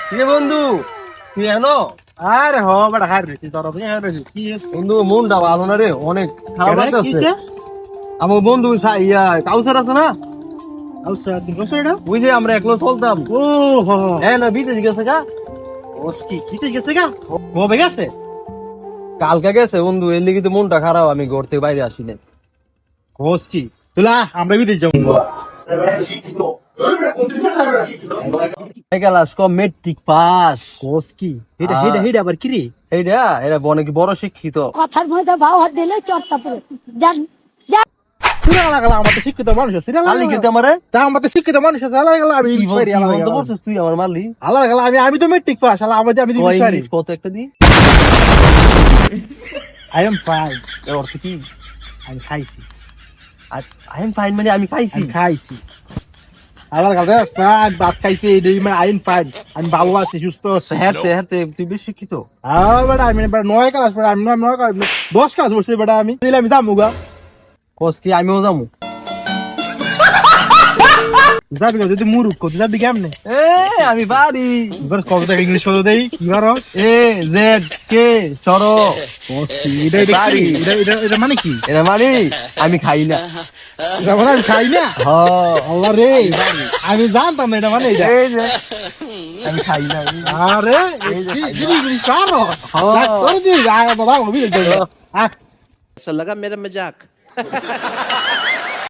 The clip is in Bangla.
কিরে বন্ধু তুই এনো? আরে হ বড় হার রে তোর কি বন্ধু মনটা ভালো না রে, অনেক খারাপ লাগতেছে। কিছে আমার বন্ধু কাউসার আছে না, আউসা তুই কইছ এটা ওই যে আমরা একলো চলতাম। ও হো হ্যাঁ না বিদেশ গেছে গা, ওসকি কিতে গেছে গা কবে গেছে কালকে গেছে বন্ধু। এর লিগে তো মনটা খারাপ, আমি ঘর থেকে বাইরে আসি না। ওসকি তুলা আমরা বিদেশ যাবো ক্লাস কম মেট্রিক পাস। ওসকি এটা হেডা হেডা আবার কি রে এইটা এরা অনেক বড় শিক্ষিত। কথার মধ্যে ভাও হাত দিলে চর্চা পড়ে যান তুলা লাগলা আমার তো শিক্ষিত মানুষ আছে কালি খেতে আমারে তা আমার তো শিক্ষিত মানুষ আছে আলা লাগলা আমি কি ইংলিশ পারি আলা বন্ধ করছিস তুই আমার মারলি? আলা লাগলা আমি তো মেট্রিক পাস আলা আমি ইংলিশ পারি ইংলিশ কত একটা দি, আই এম ফাইন এর অর্থ কি? আমি খাইছি আই এম ফাইন মানে আমি খাইছি। আমি খাইছি আলা লাগলা না ভাত খাইছি এই মানে আই এম ফাইন আমি ভালো আছি সুস্থ আছি হেতে হেতে তুই বেশি শিক্ষিত। বেটা আমি এবার 9 ক্লাস পড়া আমি 9 ক্লাস 10 ক্লাস পড়ছি বেটা আমি দিলে আমি যাবো গা কস কি আমিও যাবো? যাবি না যদি মুরুখ কত যাবি কেমনে এ আমি বাড়ি এবার কত দেখ ইংলিশ কত দেই কি বারস এ জেড কে সরো ওসকি এটা এটা কি এটা মানে কি এটা মানে আমি খাই না। এটা মানে আমি খাই না হ আল্লাহ রে আমি জানতাম না এটা মানে এটা এই যে আমি খাই না। আরে কি ইংলিশ পারস তোর দি আয় বাবা আমি হ। আ ऐसा लगा मेरा मजाक